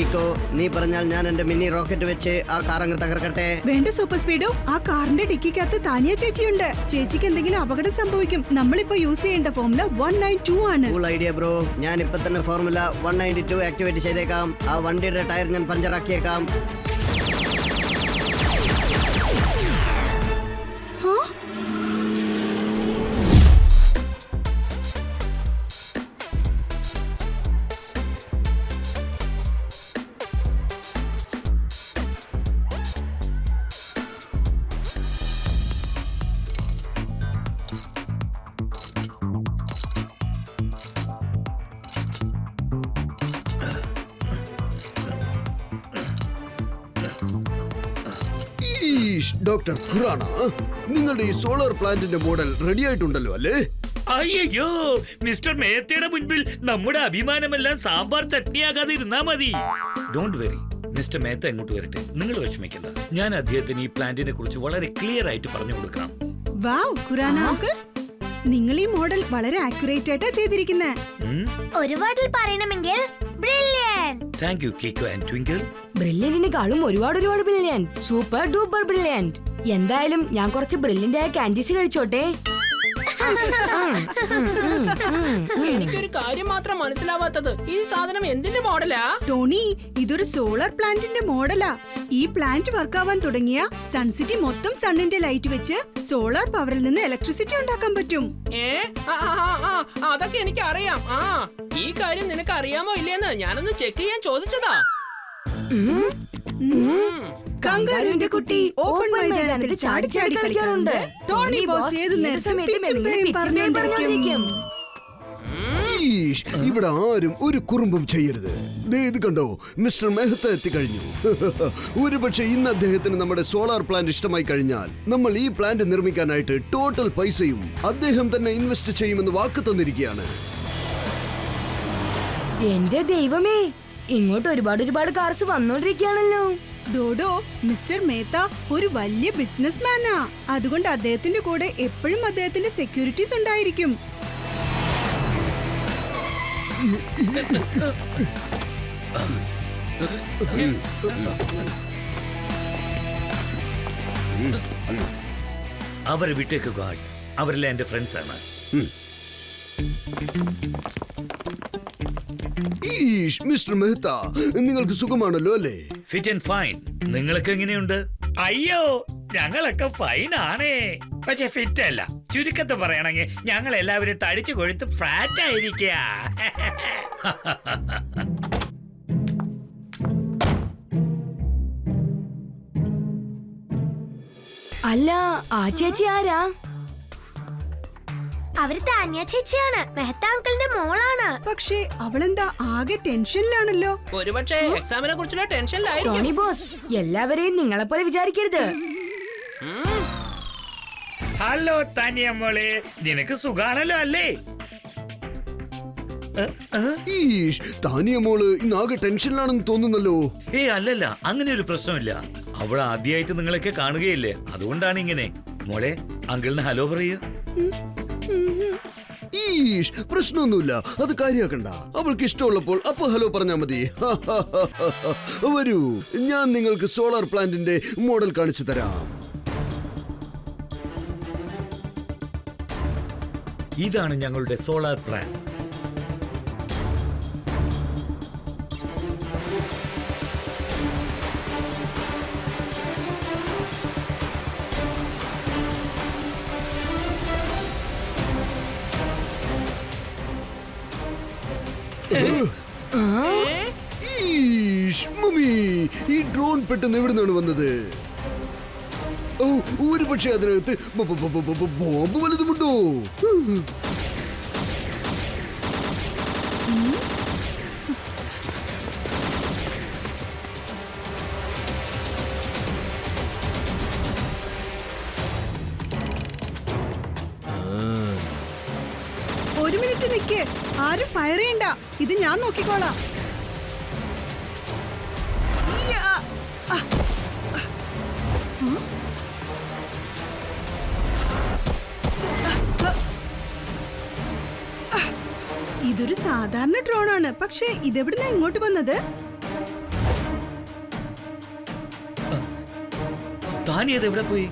ഈക്കോ, നീ പറഞ്ഞാൽ ഞാൻ എന്റെ മിനി റോക്കറ്റ് വെച്ച് ആ കാർ അങ്ങ് തകർക്കട്ടെ. വേണ്ട സൂപ്പർ സ്പീഡോ, ആ കാറിന്റെ ഡിക്കിക്കകത്ത് താനിയ ചേച്ചിയുണ്ട്. ചേച്ചിക്ക് എന്തെങ്കിലും അപകടം സംഭവിക്കും. നമ്മളിപ്പോ യൂസ് ചെയ്യേണ്ട ഫോർമുല 192 ആണ്. Cool idea bro. ഞാൻ ഇപ്പൊ തന്നെ ഫോർമുല 192 ആക്ടിവേറ്റ് ചെയ്തേക്കാം. ആ വണ്ടിയുടെ ടയർ ഞാൻ പഞ്ചറാക്കിയേക്കാം. ഡോക്ടർ ഖുറാന, നിങ്ങളുടെ ഈ സോളാർ പ്ലാന്റിന്റെ മോഡൽ റെഡി ആയിട്ടുണ്ടല്ലോ അല്ലേ? അയ്യോ, മിസ്റ്റർ മേത്തയുടെ മുൻപിൽ നമ്മുടെ അഭിമാനമെല്ലാം സാമ്പാർ ചട്നിയാകാതെ ഇരുന്നാ മതി. ഡോണ്ട് വെറി, മിസ്റ്റർ മേത്ത എങ്ങോട്ട് വരട്ടെ, നിങ്ങൾ വിഷമിക്കണ്ട. ഞാൻ അദ്ദേഹത്തിന് ഈ പ്ലാന്റിനെ കുറിച്ച് വളരെ ക്ലിയർ ആയിട്ട് പറഞ്ഞു കൊടുക്കാം. വാവ് ഖുറാന അങ്കിൾ, നിങ്ങൾ ഈ മോഡൽ വളരെ ആക്യുറേറ്റ് ആയിട്ടാ ചെയ്തിരിക്കുന്നേ. ഒരു വാർഡിൽ പറയണമെങ്കിൽ brilliant. Thank you Kicko and twinkle. ബ്രില്യന്റിനെക്കാളും ഒരുപാട് ബ്രില്യന്റ്, സൂപ്പർ ഡൂപ്പർ ബ്രില്യന്റ്. എന്തായാലും ഞാൻ കുറച്ച് ബ്രില്യന്റ് ആയ കാൻഡീസ് കഴിച്ചോട്ടെ. എനിക്കൊരു കാര്യം മാത്രം മനസ്സിലാവാത്തത്, ഈ സാധനം എന്തിന്റെ മോഡലാ? ടോണി, ഇതൊരു സോളാർ പ്ലാന്റിന്റെ മോഡലാ. ഈ പ്ലാന്റ് വർക്കാവാൻ തുടങ്ങിയ സൺസിറ്റി മൊത്തം സണ്ണിന്റെ ലൈറ്റ് വെച്ച് സോളാർ പവറിൽ നിന്ന് ഇലക്ട്രിസിറ്റി ഉണ്ടാക്കാൻ പറ്റും. അതൊക്കെ എനിക്ക് അറിയാം. ഈ കാര്യം നിനക്ക് അറിയാമോ ഇല്ലെന്ന് ഞാനൊന്ന് ചെക്ക് ചെയ്യാൻ ചോദിച്ചതാ. കങ്കാരുവിന്റെ കുട്ടി ഓപ്പൺ മൈതാനത്തിൽ ചാടി ചാടി കളിക്കാറുണ്ട്. ടോണി ബോസ് ഏത് നേരത്തും പറഞ്ഞുകൊണ്ടിരിക്കും. ഇവിടെ ആരും ഒരു കുറുമ്പും ചെയ്യരുത്. ഇത് കണ്ടോ, മിസ്റ്റർ മെഹത്ത എത്തിക്കഴിഞ്ഞു. ഒരുപക്ഷെ ഇന്ന് അദ്ദേഹത്തിന് നമ്മുടെ സോളാർ പ്ലാന്റ് ഇഷ്ടമായി കഴിഞ്ഞാൽ നമ്മൾ ഈ പ്ലാന്റ് നിർമ്മിക്കാനായിട്ട് ടോട്ടൽ പൈസയും അദ്ദേഹം തന്നെ ഇൻവെസ്റ്റ് ചെയ്യുമെന്ന് വാക്ക് തന്നിരിക്കുകയാണ്. എന്റെ ദൈവമേ, ഇങ്ങോട്ട് ഒരുപാട് കാർസ് വന്നോണ്ടിരിക്കുകയാണല്ലോ. ഡോഡോ, മിസ്റ്റർ മേത്ത ഒരു വലിയ ബിസിനസ്മാനാ. അതുകൊണ്ട് അദ്ദേഹത്തിന്റെ കൂടെ എപ്പോഴും അദ്ദേഹത്തിന്റെ സെക്യൂരിറ്റീസ് ഉണ്ടായിരിക്കും. അവരെ വിട്ടേക്ക് ഗാർഡ്സ്, അവരെല്ലാം എന്റെ ഫ്രണ്ട്സ് ആണ്. മിസ്റ്റർ മെഹത്ത, നിങ്ങൾക്ക് സുഖമാണല്ലോ അല്ലേ? Fit and fine. നിങ്ങൾക്ക് എങ്ങനെയുണ്ട്? അയ്യോ, ഞങ്ങളൊക്കെ ഫൈൻ ആണേ, പക്ഷെ ഫിറ്റ് അല്ല. ചുരുക്കത്ത് പറയണെങ്കിൽ ഞങ്ങൾ എല്ലാവരും തടിച്ചു കൊഴുത്ത് ഫ്ലാറ്റ് ആയിരിക്കുക. അല്ല, ആ ചേച്ചി ആരാ? അവര് താനിയ ചേച്ചിയാണ്, മെഹത്ത അങ്കിളിന്റെ മോളാണ്. പക്ഷേ അവളെന്താ ആകെ ടെൻഷനിലാണല്ലോ. ഒരുപക്ഷെ എക്സാമിനെ കുറിച്ചുള്ള ടോണി ടെൻഷനിലായിരിക്കും. ബോസ്, എല്ലാവരെയും നിങ്ങളെപ്പോലെ വിചാരിക്കരുത്. ഹലോ താനിയ മോളെ, നിനക്ക് സുഖാണല്ലോ അല്ലേ? താനിയ മോള് ഇന്നാകെ ടെൻഷനിലാണെന്ന് തോന്നുന്നല്ലോ. അല്ലല്ല, അങ്ങനെ ഒരു പ്രശ്നമില്ല. അവൾ ആദ്യമായിട്ട് നിങ്ങളൊക്കെ കാണുകയില്ലേ, അതുകൊണ്ടാണ് ഇങ്ങനെ. മോളെ, അങ്കിളിന് ഹലോ പറയൂ. പ്രശ്നമൊന്നുമില്ല, അത് കാര്യാക്കണ്ട. അവൾക്ക് ഇഷ്ടമുള്ളപ്പോൾ അപ്പൊ ഹലോ പറഞ്ഞാ മതി. വരൂ, ഞാൻ നിങ്ങൾക്ക് സോളാർ പ്ലാന്റിന്റെ മോഡൽ കാണിച്ചു തരാം. ഇതാണ് ഞങ്ങളുടെ സോളാർ പ്ലാൻ. മമ്മി, ഈ ഡ്രോൺ പെട്ടെന്ന് എവിടെ നിന്നാണ് വന്നത്? ഒരു പക്ഷേ അതിനകത്ത് ബോംബ് വലുതുമുണ്ടോ? ഒരു മിനിറ്റ് നിക്ക്, ആരും ഫയർ ചെയ്യണ്ട, ഇത് ഞാൻ നോക്കിക്കോളാം. ഇതൊരു സാധാരണ ഡ്രോൺ ആണ്, പക്ഷേ ഇതെവിടുന്നാ ഇങ്ങോട്ട് വന്നത്? താനിയത് എവിടെ പോയി?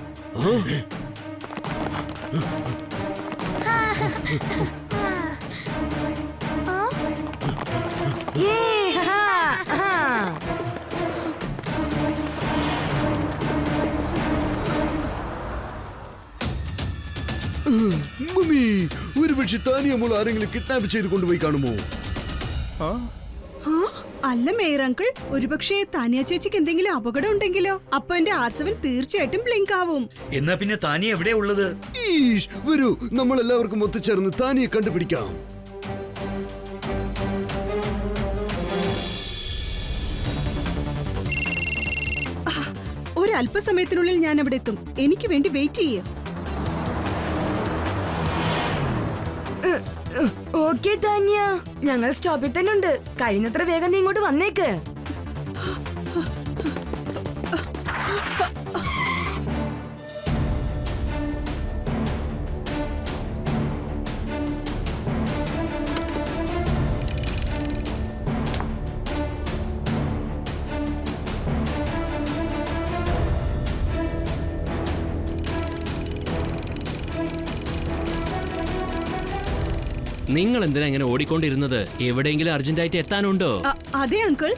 യേ, ഹാ, ഹാ. മമ്മി, ഒരുപക്ഷെ താനിയ മോൾ ആരെങ്കിലും കിഡ്നാപ്പ് ചെയ്ത് കൊണ്ടുപോയി കാണുമോ? ആ, അല്ല മേയർ അങ്കിൾ, ഒരുപക്ഷെ താനിയ ചേച്ചിക്ക് എന്തെങ്കിലും അപകടം ഉണ്ടെങ്കിലോ? അപ്പൊ എന്റെ R7 തീർച്ചയായിട്ടും ബ്ലിങ്ക് ആവും. എന്നാ പിന്നെ താനി എവിടെ ഉള്ളത്? ഈഷ്, വരൂ, നമ്മൾ എല്ലാവർക്കും ഒത്തുചേർന്ന് താനിയെ കണ്ടുപിടിക്കാം. ഒരു അല്പസമയത്തിനുള്ളിൽ ഞാൻ അവിടെ എത്തും. എനിക്ക് വേണ്ടി വെയിറ്റ് ചെയ്യേ. ഓക്കേ താന്യ, ഞങ്ങൾ സ്റ്റോപ്പിൽ തന്നെ ഉണ്ട്. കഴിയുന്നത്ര വേഗം നീ ഇങ്ങോട്ട് വന്നേക്ക്. നിങ്ങൾ എന്തിനാ ഇങ്ങനെ ഓടിക്കൊണ്ടിരുന്നത്? എവിടെയെങ്കിലും അർജന്റായിട്ട് എത്താനുണ്ടോ? അതെ അങ്കിൾ,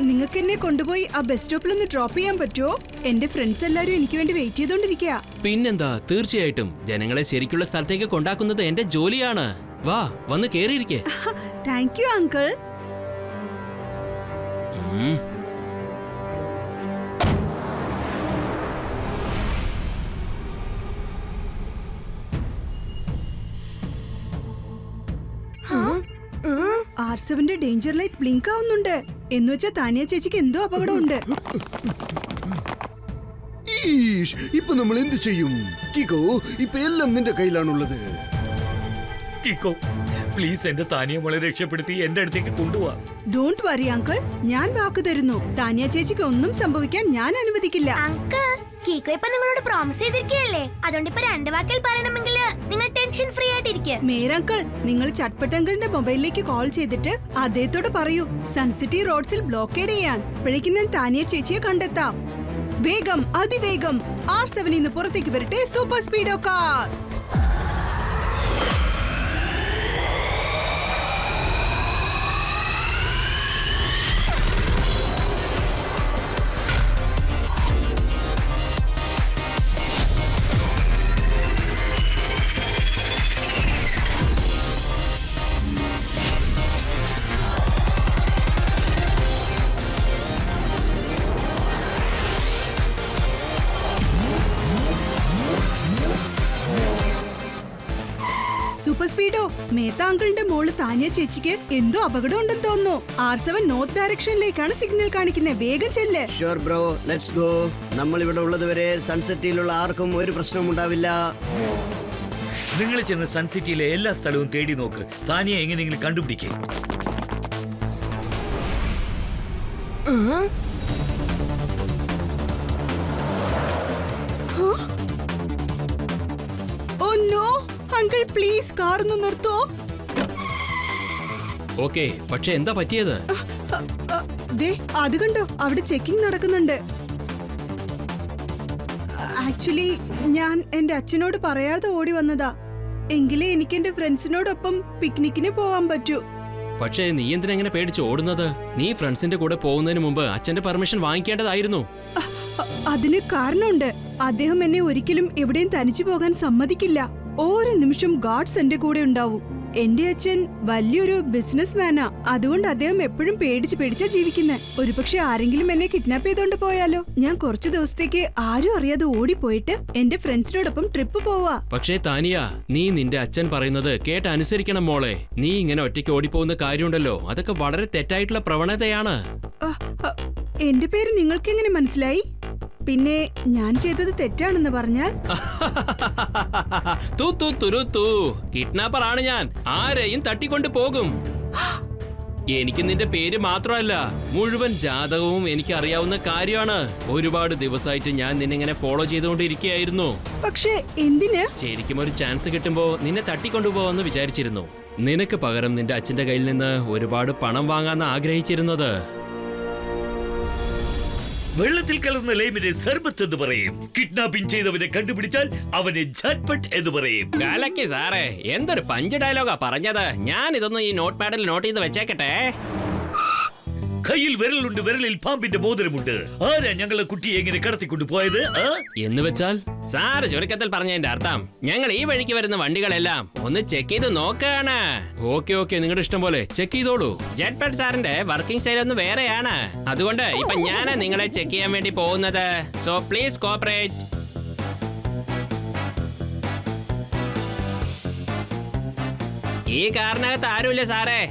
നിങ്ങൾക്ക് എന്നെ കൊണ്ടുപോയി ആ ബസ് സ്റ്റോപ്പിൽ ഒന്ന് ഡ്രോപ്പ് ചെയ്യാൻ പറ്റുമോ? എന്റെ ഫ്രണ്ട്സ് എല്ലാരും എനിക്ക് വേണ്ടി വെയിറ്റ് ചെയ്തോണ്ടിരിക്കുക. പിന്നെന്താ, തീർച്ചയായിട്ടും. ജനങ്ങളെ ശരിക്കുള്ള സ്ഥലത്തേക്ക് കൊണ്ടാക്കുന്നത് എന്റെ ജോലിയാണ്. വാ, വന്ന് കേറിയിരിക്കേ. Thank you uncle. R7ന്റെ ഡേഞ്ചർ ലൈറ്റ് ബ്ലിങ്ക് ആവുന്നുണ്ട്. എന്നുവെച്ചാ താനിയ ചേച്ചിക്ക് എന്തോ അപകടമുണ്ട്. ഈഷ്, ഇപ്പൊ നമ്മൾ എന്ത് ചെയ്യും? കിക്കോ, ഇപ്പൊ എല്ലാം നിന്റെ കയ്യിലാണുള്ളത്. കിക്കോ, പ്ലീസ് എന്റെ താനിയ മോളെ രക്ഷപ്പെടുത്തി എന്റെ അടുത്തേക്ക് കൊണ്ടുപോവാ. ഡോണ്ട് വറി അങ്കിൾ, ഞാൻ വാക്ക് തരുന്നു. താനിയ ചേച്ചിക്ക് ഒന്നും സംഭവിക്കാൻ ഞാൻ അനുവദിക്കില്ല. അങ്കിൾ, കീക്കോ ഇപ്പൊ നിങ്ങളോട് പ്രോമിസ് ചെയ്തിരിക്കുകയല്ലേ? അതുകൊണ്ട് ഇപ്പൊ 2 വാക്കിൽ പറയണമെങ്കിൽ നിങ്ങൾ ടെൻഷൻ ഫ്രീ ആയിട്ടിരിക്കുക. മേയർ അങ്കിൾ, നിങ്ങൾ ചട്പട്ട് അങ്കിളിന്റെ മൊബൈലിലേക്ക് കോൾ ചെയ്തിട്ട് അദ്ദേഹത്തോട് പറയൂ സൺസിറ്റി റോഡ്സിൽ ബ്ലോക്കേഡ് ചെയ്യാൻ. അപ്പോഴേക്കും ഞാൻ താനിയ ചേച്ചിയെ കണ്ടെത്താം. വേഗം, അതിവേഗം R7 ഇന്ന് പുറത്തേക്ക് വരട്ടെ. Super speedo car. Super speedo, Mehta അങ്കിളിന്റെ മോള് താനിയ ചേച്ചിക്ക് എന്തോ അപകടം ഉണ്ടെന്ന് തോന്നുന്നു. R7 നോർത്ത് ഡയറക്ഷനിലേക്കാണ് സിഗ്നൽ കാണിക്കുന്നത്. വേഗം ചെല്ല്. Sure bro, let's go. നമ്മൾ ഇവിടെ ഉള്ളതുവരെ സൺസെറ്റിലുള്ള ആർക്കും ഒരു പ്രശ്നവും ഉണ്ടാവില്ല. നിങ്ങൾ ചെന്ന് സൺസിറ്റിയിലെ എല്ലാ സ്ഥലവും തേടി നോക്ക്. താനിയെ എങ്ങനെയെങ്കിലും കണ്ടുപിടിക്കേ. Oh no uncle, please car ഒന്ന് നിർത്തോ. ഓക്കെ, പക്ഷെ എന്താ പറ്റിയത്? ദേ, അത് കണ്ടോ, അവിടെ ചെക്കിംഗ് നടക്കുന്നുണ്ട്. ആക്ച്വലി ഞാൻ എന്റെ അച്ഛനോട് പറയാതെ ഓടി വന്നതാ. എങ്കിലേ എനിക്ക് എന്റെ ഫ്രണ്ട്സിനോടൊപ്പം പിക്നിക്കിന് പോവാൻ പറ്റൂ. പക്ഷേ നീ എന്തിനാ ഇങ്ങനെ പേടിച്ച് ഓടുന്നത്? നീ ഫ്രണ്ട്സിന്റെ കൂടെ പോകുന്നതിന് മുമ്പ് അച്ഛന്റെ പെർമിഷൻ വാങ്ങിക്കേണ്ടതായിരുന്നു. അതിന് കാരണമുണ്ട്. അദ്ദേഹം എന്നെ ഒരിക്കലും എവിടെയും തനിച്ചു പോകാൻ സമ്മതിക്കില്ല. ഓരോ നിമിഷം ഗാർഡ്സ് എന്റെ കൂടെ ഉണ്ടാവും. എന്റെ അച്ഛൻ വലിയൊരു ബിസിനസ് മാനാ. അതുകൊണ്ട് അദ്ദേഹം എപ്പോഴും പേടിച്ചാ ജീവിക്കുന്നത്. ഒരുപക്ഷെ ആരെങ്കിലും എന്നെ കിഡ്നാപ്പ് ചെയ്തോണ്ട് പോയാലോ? ഞാൻ കുറച്ചു ദിവസത്തേക്ക് ആരും അറിയാതെ ഓടിപ്പോയിട്ട് എന്റെ ഫ്രണ്ട്സിനോടൊപ്പം ട്രിപ്പ് പോവാ. പക്ഷേ താനിയ, നീ നിന്റെ അച്ഛൻ പറയുന്നത് കേട്ട് അനുസരിക്കണം മോളെ. നീ ഇങ്ങനെ ഒറ്റയ്ക്ക് ഓടിപ്പോകുന്ന കാര്യമുണ്ടല്ലോ, അതൊക്കെ വളരെ തെറ്റായിട്ടുള്ള പ്രവണതയാണ്. എന്റെ പേര് നിങ്ങൾക്ക് എങ്ങനെ മനസ്സിലായി? പിന്നെ ഞാൻ ചെയ്തത് തെറ്റാണെന്ന് പറഞ്ഞാൽ? കിഡ്നാപ്പർ ആണ് ഞാൻ. ആരെയും തട്ടിക്കൊണ്ടു പോകും. എനിക്ക് നിന്റെ പേര് മാത്രമല്ല, മുഴുവൻ ജാതകവും എനിക്ക് അറിയാവുന്ന കാര്യമാണ്. ഒരുപാട് ദിവസമായിട്ട് ഞാൻ നിന്നിങ്ങനെ ഫോളോ ചെയ്തുകൊണ്ടിരിക്കുകയായിരുന്നു. പക്ഷേ എന്തിന്? ശരിക്കും ഒരു ചാൻസ് കിട്ടുമ്പോ നിന്നെ തട്ടിക്കൊണ്ടുപോകാന്ന് വിചാരിച്ചിരുന്നു. നിനക്ക് പകരം നിന്റെ അച്ഛന്റെ കയ്യിൽ നിന്ന് ഒരുപാട് പണം വാങ്ങാന്ന് ആഗ്രഹിച്ചിരുന്നത്. വെള്ളത്തിൽ കലർന്ന ലൈമിനെ സർബത്ത് എന്ന് പറയും. കിഡ്നാപ്പിംഗ് ചെയ്തവനെ കണ്ടുപിടിച്ചാൽ അവനെ ജാറ്റ്പട്ട് എന്ന് പറയും. ഗാലക്കി സാറേ, എന്തൊരു പഞ്ച് ഡയലോഗാ പറഞ്ഞത്. ഞാൻ ഇതൊന്നും ഈ നോട്ട് പാഡിൽ നോട്ട് ചെയ്ത് വെച്ചേക്കട്ടെ. കയ്യിൽ വിരലുണ്ട്, വിരലിൽ പാമ്പിന്റെ മോതിരമുണ്ട്. ആരാ ഞങ്ങളെ കുട്ടിയെ എങ്ങനെ കടത്തിക്കൊണ്ടു പോയത്? എന്ന് വെച്ചാൽ സാറ് ചുരുക്കത്തിൽ പറഞ്ഞതിന്റെ അർത്ഥം ഞങ്ങൾ ഈ വഴിക്ക് വരുന്ന വണ്ടികളെല്ലാം ഒന്ന് ചെക്ക് ചെയ്ത് നോക്കാണ്. ഓക്കെ, നിങ്ങളുടെ ഇഷ്ടം പോലെ ചെക്ക് ചെയ്തോളൂ. ജെറ്റ്പെറ്റ് സാറിന്റെ വർക്കിംഗ് സ്റ്റൈൽ ഒന്ന് വേറെയാണ്. അതുകൊണ്ട് ഇപ്പൊ ഞാനാ നിങ്ങളെ ചെക്ക് ചെയ്യാൻ വേണ്ടി പോകുന്നത്. So please cooperate. ഈ കാറിനകത്ത് ആരുമില്ല സാറേ.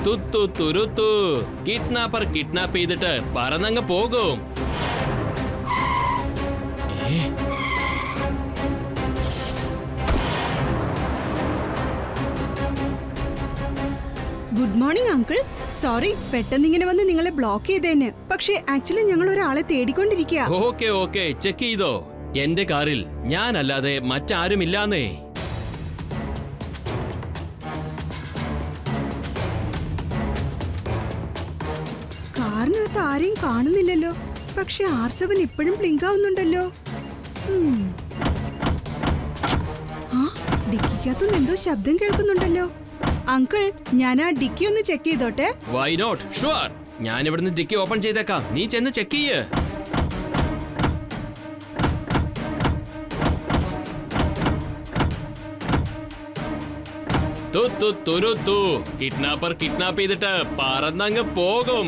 തുരുത്തു കിഡ്നാപ്പർ കിഡ്നാപ്പ് ചെയ്തിട്ട് പറന്നങ്ങ് പോകും. Good morning uncle. സോറി പെട്ടെന്ന് ഇങ്ങനെ വന്ന് നിങ്ങളെ ബ്ലോക്ക് ചെയ്തേന്. പക്ഷേ ആക്ച്വലി ഞങ്ങൾ ഒരാളെ തേടിക്കൊണ്ടിരിക്കുക. ഓക്കെ ചെക്ക് ചെയ്തോ. എന്റെ കാറിൽ ഞാനല്ലാതെ മറ്റാരുമില്ലാന്നേ. കാറിനകത്ത് ആരെയും കാണുന്നില്ലല്ലോ. പക്ഷെ R7 ഇപ്പോഴും ബ്ലിങ്ക് ആവുന്നുണ്ടല്ലോ. ആ ഡിക്കിക്കകത്തുനിന്ന് എന്തോ ശബ്ദം കേൾക്കുന്നുണ്ടല്ലോ. അങ്കിൾ, ഞാൻ ആ ഡിക്കി ഒന്ന് ചെക്ക് ചെയ്തോട്ടെ. Why not, sure. ഞാൻ ഇവിടുന്ന് ഡിക്കി ഓപ്പൺ ചെയ്തേക്കാം. നീ ചെന്ന് ചെക്ക് ചെയ്യ്. തുരുത്തു കിഡ്നാപ്പർ കിഡ്നാപ്പ് ചെയ്തിട്ട് പറന്നങ്ങ് പോകും.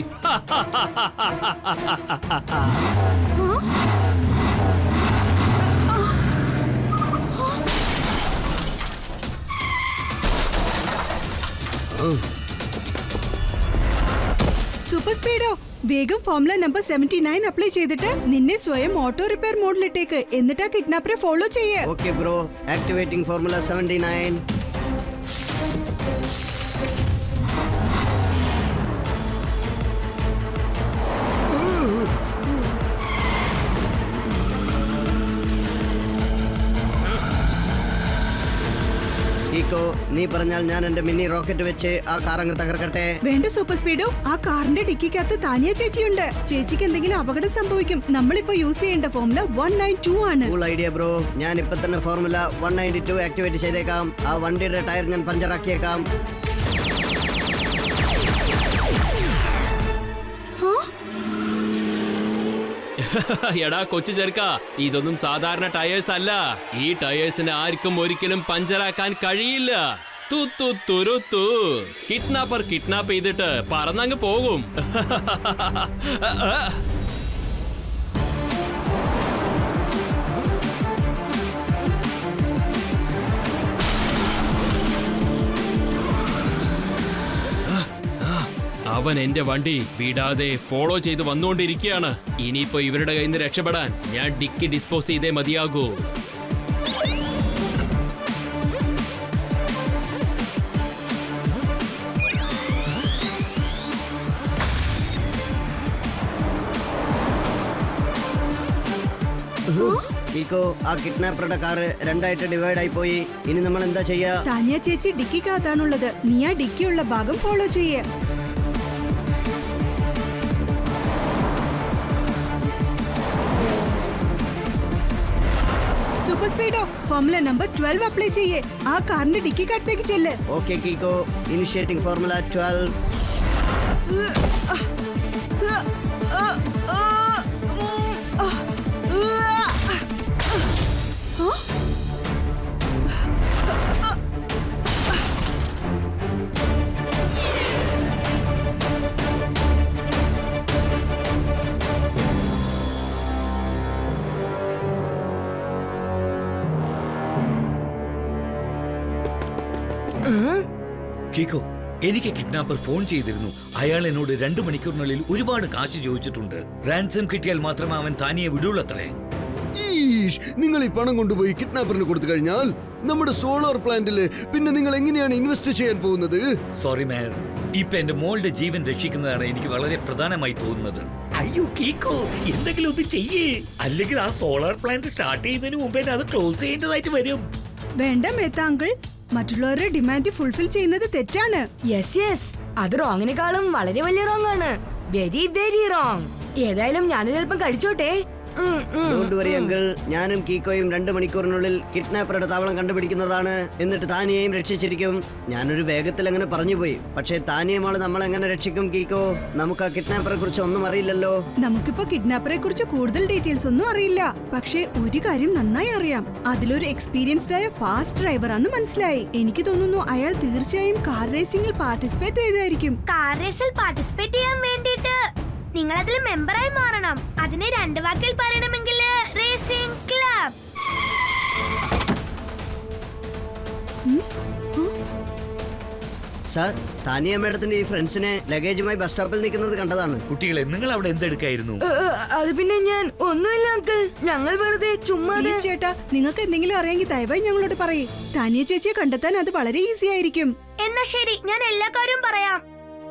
സൂപ്പർ സ്പീഡോ, വേഗം ഫോർമുല നമ്പർ 79 അപ്ലൈ ചെയ്തിട്ട് നിന്നെ സ്വയം ഓട്ടോ റിപ്പയർ മോഡിലിട്ടേക്ക്. എന്നിട്ട് ആ കിഡ്നാപ്പറെ ഫോളോ ചെയ്യേ. Okay bro, activating formula 79. Eeco, നീ പറഞ്ഞാൽ ഞാൻ എന്റെ മിനി റോക്കറ്റ് വെച്ച് ആ കാർ അങ്ങ് തകർക്കട്ടെ. വേണ്ട സൂപ്പർ സ്പീഡോ, ആ കാറിന്റെ ഡിക്കിക്കകത്ത് താനിയ ചേച്ചിയുണ്ട്. ചേച്ചിക്ക് എന്തെങ്കിലും അപകടം സംഭവിക്കും. നമ്മളിപ്പോ യൂസ് ചെയ്യേണ്ട ഫോർമുല 192 ആണ്. Cool idea bro. ഞാൻ ഇപ്പൊ തന്നെ ഫോർമുല 192 ആക്ടിവേറ്റ് ചെയ്തേക്കാം. ആ വണ്ടിയുടെ ടയർ ഞാൻ പഞ്ചറാക്കിയേക്കാം. എടാ കൊച്ചു ചെറുക്ക, ഇതൊന്നും സാധാരണ ടയേഴ്സ് അല്ല. ഈ ടയേഴ്സിന് ആർക്കും ഒരിക്കലും പഞ്ചറാക്കാൻ കഴിയില്ല. തുരുത്തു കിഡ്നാപ്പർ കിഡ്നാപ്പ് ചെയ്തിട്ട് പറന്നങ്ങ് പോകും. അവൻ എന്റെ വണ്ടി വിടാതെ ഫോളോ ചെയ്ത് വന്നുകൊണ്ടിരിക്കുകയാണ്. ഇനിയിപ്പോ ഇവരുടെ കയ്യിൽ നിന്ന് രക്ഷപ്പെടാൻ ഞാൻ ഡിക്കി ഡിസ്പോസ് ചെയ്തേ മതിയാകൂ. ഈക്കോ, ആ കിഡ്നാപ്പറുടെ കാറ് രണ്ടായിട്ട് ഡിവൈഡ് ആയി പോയി. ഇനി നമ്മൾ എന്താ ചെയ്യാ? താനിയ ചേച്ചി ഡിക്കിക്കകത്താണുള്ളത്. നീ ആ ഡിക്കിയുള്ള ഭാഗം ഫോളോ ചെയ്യേ. Super speedo, formula number 12 apply ചെയ്യേ. ആ കാറിന്റെ ഡിക്കിക്കകത്തേക്ക് ചെല്ല്. Okay Kicko, initiating formula 12. Kicko, എനിക്ക് കിഡ്നാപ്പർ ഫോൺ ചെയ്തിരുന്നു. അയാൾ എന്നോട് 2 മണിക്കൂറിനുള്ളിൽ ഒരുപാട് കാശ് ചോദിച്ചിട്ടുണ്ട്. റാൻസം കിട്ടിയാൽ മാത്രമേ അവൻ താനിയെ വിടുള്ളത്രേ. നിങ്ങൾ ഈ പണം കൊണ്ടുപോയി കിഡ്നാപ്പറിന് കൊടുത്തു കഴിഞ്ഞാൽ നമ്മുടെ സോളാർ പ്ലാന്റില് പിന്നെ നിങ്ങൾ എങ്ങനെയാണ് ഇൻവെസ്റ്റ് ചെയ്യാൻ പോകുന്നത്? സോറി മാൻ, ഇപ്പൊ എന്റെ മോളുടെ ജീവൻ രക്ഷിക്കുന്നതാണ് എനിക്ക് വളരെ പ്രധാനമായി തോന്നുന്നത്. അയ്യോ കീക്കോ, എന്തെങ്കിലും ഒന്ന് ചെയ്യേ. അല്ലെങ്കിൽ ആ സോളാർ പ്ലാന്റ് സ്റ്റാർട്ട് ചെയ്യുന്നതിന് മുമ്പേ അത് ക്ലോസ് ചെയ്യേണ്ടതായിട്ട് വരും. വേണ്ട മേത്ത അങ്കിൾ, മറ്റുള്ളവരുടെ ഡിമാൻഡ് ഫുൾഫിൽ ചെയ്യുന്നത് തെറ്റാണ്. യെസ് അത് റോങ്ങിനെക്കാളും വളരെ വലിയ റോങ് ആണ്. Very very wrong. ഏതായാലും ഞാനിത് അല്പം കഴിച്ചോട്ടെ. ഡോണ്ട് വറി അങ്കിൾ, ഞാനും കീക്കോയും 2 മണിക്കൂറിനുള്ളിൽ കിഡ്നാപ്പറുടെ താവളം കണ്ടുപിടിക്കുന്നതാണ്. എന്നിട്ട് താനിയെയും രക്ഷിച്ചിരിക്കും. ഞാനൊരു വേഗത്തിൽ അങ്ങനെ പറഞ്ഞുപോയി. പക്ഷേ താനിയമാണ് നമ്മൾ എങ്ങനെ രക്ഷിക്കും കീക്കോ? നമുക്ക് ആ കിഡ്നാപ്പറെ കുറിച്ച് ഒന്നും അറിയില്ലല്ലോ. നമുക്കിപ്പോ കിഡ്നാപ്പറെ കുറിച്ച് കൂടുതൽ ഡീറ്റെയിൽസ് ഒന്നും അറിയില്ല. പക്ഷേ ഒരു കാര്യം നന്നായി അറിയാം. അതിലൊരു എക്സ്പീരിയൻസ്ഡ് ആയ ഫാസ്റ്റ് ഡ്രൈവർ ആണെന്ന് മനസ്സിലായി. എനിക്ക് തോന്നുന്നു അയാൾ തീർച്ചയായും കാർ റേസിംഗിൽ പാർട്ടിസിപ്പേറ്റ് ചെയ്തായിരിക്കും. കാർ റേസിൽ പാർട്ടിസിപ്പേറ്റ് ചെയ്യാൻ വേണ്ടിയിട്ട് നിങ്ങൾ അതിൽ മെമ്പറായി മാറണം. അതിനെ 2 വാക്കിൽ പറയണമെങ്കിൽ റേസിംഗ് ക്ലബ്. സാർ, താനിയ മേഡത്തിന്റെ ഈ ഫ്രണ്ട്സിനെ ലഗേജുമായി ബസ് സ്റ്റോപ്പിൽ നിൽക്കുന്നത് കണ്ടതാണ്. കുട്ടികളെ, നിങ്ങൾ അവിടെ എന്തെടുക്കായിരുന്നു? അത് പിന്നെ ഞാൻ ഒന്നുമില്ല അങ്കിൾ. ഞങ്ങൾ വെറുതെ ചുമ്മാ പ്ലീസ് ചേട്ടാ, നിങ്ങൾക്ക് എന്തെങ്കിലും അറിയാമെങ്കിൽ ദയവായി ഞങ്ങളോട് പറയേ. താനിയ ചേച്ചിയെ കണ്ടെത്താൻ അത് വളരെ ഈസി ആയിരിക്കും. എന്നാ ശരി, ഞാൻ എല്ലാ കാര്യവും പറയാം.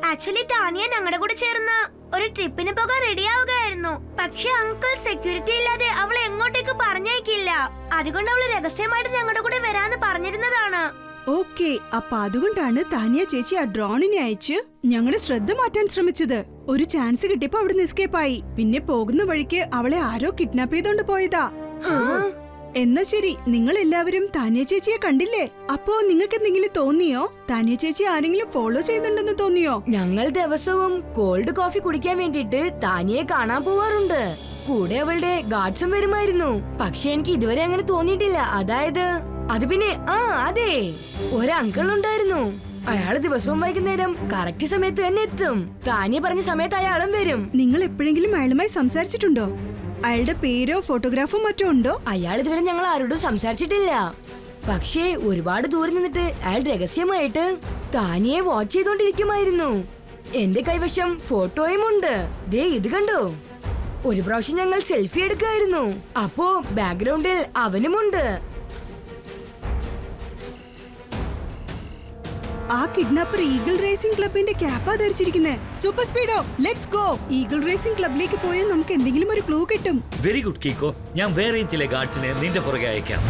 ആക്ച്വലി താനിയ ഞങ്ങളുടെ കൂടെ ചേർന്ന് ഒരു ട്രിപ്പിന് പോകാൻ റെഡി ആവുകയായിരുന്നു. പക്ഷെ അങ്കിൾ സെക്യൂരിറ്റി ഇല്ലാതെ അവളെ എങ്ങോട്ടേക്ക് പറഞ്ഞയക്കില്ല. അതുകൊണ്ട് അവള് രഹസ്യമായിട്ട് ഞങ്ങളുടെ കൂടെ വരാന്ന് പറഞ്ഞിരുന്നതാണ്. ഓക്കെ, അപ്പൊ അതുകൊണ്ടാണ് താനിയ ചേച്ചി ആ ഡ്രോണിനെ അയച്ച് ഞങ്ങളുടെ ശ്രദ്ധ മാറ്റാൻ ശ്രമിച്ചത്. ഒരു ചാൻസ് കിട്ടിയപ്പോ അവിടുന്ന് എസ്കേപ്പ് ആയി. പിന്നെ പോകുന്ന വഴിക്ക് അവളെ ആരോ കിഡ്നാപ്പ് ചെയ്തോണ്ട് പോയതാ. എന്നാ ശരി, നിങ്ങൾ എല്ലാവരും താനിയ ചേച്ചിയെ കണ്ടില്ലേ? അപ്പോ നിങ്ങൾക്ക് എന്തെങ്കിലും തോന്നിയോ? താനിയ ചേച്ചി ആരെങ്കിലും ഫോളോ ചെയ്യുന്നുണ്ടെന്ന് തോന്നിയോ? ഞങ്ങൾ ദിവസവും കോൾഡ് കോഫി കുടിക്കാൻ വേണ്ടിട്ട് താനിയെ കാണാൻ പോവാറുണ്ട്. കൂടെ അവളുടെ ഗാർഡ്സും വരുമായിരുന്നു. പക്ഷെ എനിക്ക് ഇതുവരെ അങ്ങനെ തോന്നിയിട്ടില്ല. അതായത് അത് പിന്നെ അതെ, ഒരു അങ്കിൾ ഉണ്ടായിരുന്നു. അയാള് ദിവസവും വൈകുന്നേരം കറക്റ്റ് സമയത്ത് തന്നെ എത്തും. താനിയെ പറഞ്ഞ സമയത്ത് അയാളും വരും. നിങ്ങൾ എപ്പോഴെങ്കിലും അയാളുമായി സംസാരിച്ചിട്ടുണ്ടോ? അയാളുടെ പേരോ ഫോട്ടോഗ്രാഫോ മറ്റോ ഉണ്ടോ? അയാൾ ഇതുവരെ ഞങ്ങൾ ആരോടും സംസാരിച്ചിട്ടില്ല. പക്ഷേ ഒരുപാട് ദൂരെ നിന്നിട്ട് അയാൾ രഹസ്യമായിട്ട് താനിയെ വാച്ച് ചെയ്തോണ്ടിരിക്കുമായിരുന്നു. എന്റെ കൈവശം ഫോട്ടോയും ഉണ്ട്. ദേ ഇത് കണ്ടോ? ഒരു പ്രാവശ്യം ഞങ്ങൾ സെൽഫി എടുക്കായിരുന്നു. അപ്പോ ബാക്ക്ഗ്രൗണ്ടിൽ അവനുമുണ്ട്. ആ കിഡ്നാപ്പർ ഈഗിൾ റേസിംഗ് ക്ലബിന്റെ ക്യാപ്പാ ധരിച്ചിരിക്കുന്നത്. Super speedo, let's go. Eagle racing ക്ലബിലേക്ക് പോയാൽ നമുക്ക് എന്തെങ്കിലും ഒരു ക്ലൂ കിട്ടും. Very good Kicko. ഞാൻ വേറെയും ചില ഗാർഡ്സിനെ നിന്റെ പുറകെ അയക്കാം.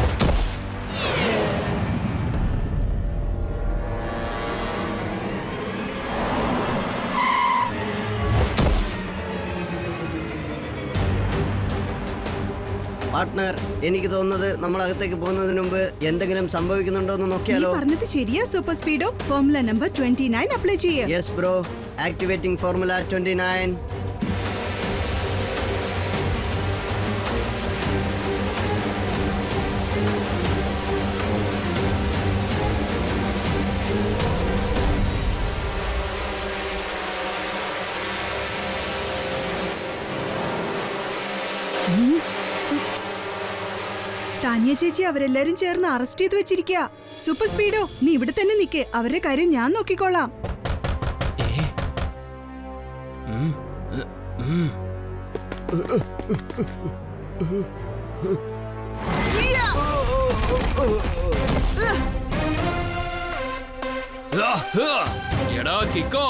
പാർട്ട്ണർ, എനിക്ക് തോന്നുന്നത് നമ്മൾ അകത്തേക്ക് പോകുന്നതിന് മുമ്പ് എന്തെങ്കിലും സംഭവിക്കുന്നുണ്ടോ എന്ന് നീ നോക്കിയാലോ? പറഞ്ഞത് ശരിയാ super speedo. Formula number 29 apply ചെയ്യേ. Yes bro, activating formula 29. Tania ചേച്ചി അവരെല്ലാരും ചേർന്ന് അറസ്റ്റ് ചെയ്ത് വെച്ചിരിക്കുക. സൂപ്പർ സ്പീഡോ, നീ ഇവിടെ തന്നെ നിക്ക്. അവരുടെ കാര്യം ഞാൻ നോക്കിക്കോളാം. എടാ കിക്കോ,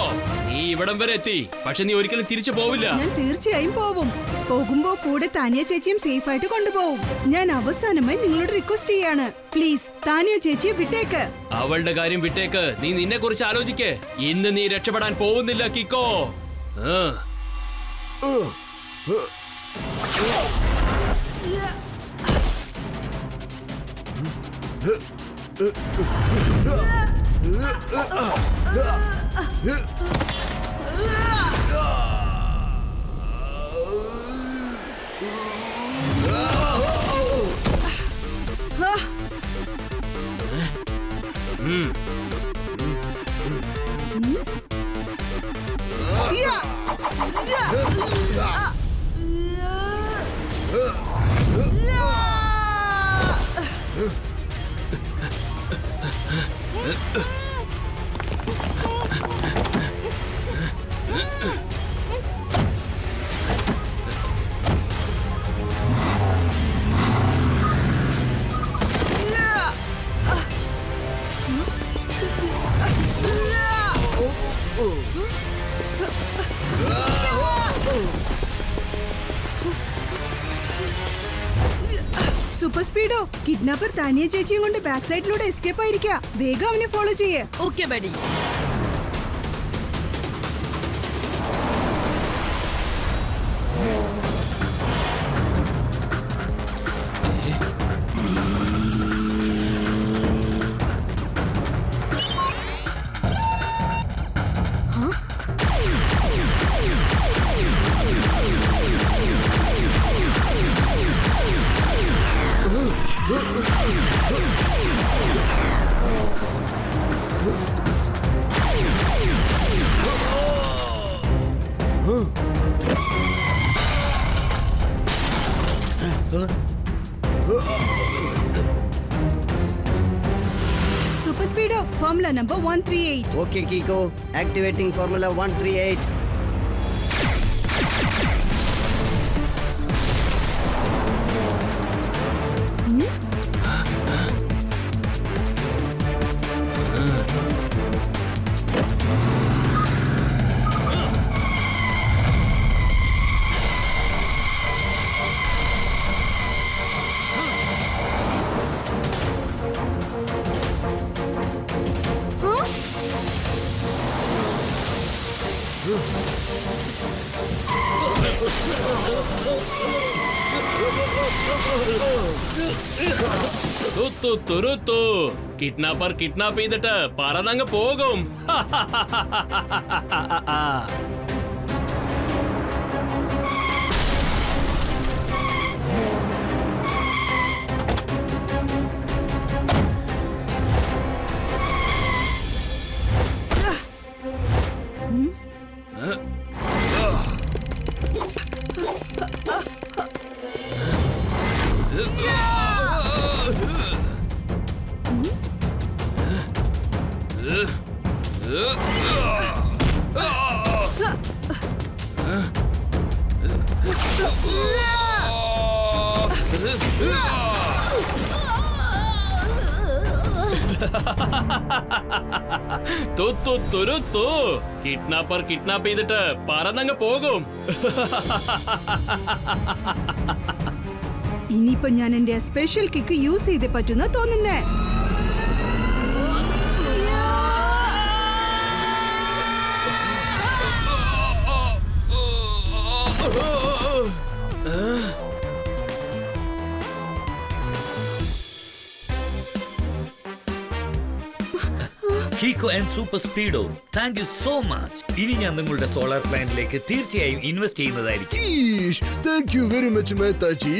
നീ ഇവിടം വരെ എത്തി. പക്ഷെ നീ ഒരിക്കലും തിരിച്ചു പോവില്ല. ഞാൻ തീർച്ചയായും പോവും. പോകുമ്പോ കൂടെ താനിയ ചേച്ചിയും സേഫ് ആയിട്ട് കൊണ്ടുപോകും. ഞാൻ അവസാനമായി നിങ്ങളോട് റിക്വസ്റ്റ് ചെയ്യാണ്, പ്ലീസ് താനിയ ചേച്ചിയെ വിട്ടേക്ക്. അവളുടെ കാര്യം വിട്ടേക്ക്. നീ നിന്നെ കുറിച്ച് ആലോചിക്ക്. ഇന്ന് നീ രക്ഷപ്പെടാൻ പോകുന്നില്ല കിക്കോ. സൂപ്പർ സൂപ്പർ സ്പീഡോ, കിഡ്നാപ്പർ താനിയ ചേച്ചിയും കൊണ്ട് ബാക്ക് സൈഡിലൂടെ എസ്കേപ്പ് ആയിരിക്കാ. വേഗം അവനെ ഫോളോ ചെയ്യേ. Okay buddy. Super speedo, formula number 138. Okay Kicko, activating formula 138. Kidnapper kidnap ചെയ്തിട്ട് പറന്നങ്ങ് പോകും. കിഡ്നാപ്പർ കിഡ്നാപ്പ് ചെയ്തിട്ട് പറന്നങ്ങ് പോകും. ഇനിയിപ്പോ ഞാൻ എന്റെ സ്പെഷ്യൽ കിക്ക് യൂസ് ചെയ്തേ പറ്റുന്ന തോന്നുന്നേ. Kicko and super speedo, thank you so much. ഇനി ഞാൻ നിങ്ങളുടെ സോളാർ പ്ലാന്റിലേക്ക് തീർച്ചയായും ഇൻവെസ്റ്റ് ചെയ്യുന്നതായിരിക്കും. Thank you very much, Mehta ji.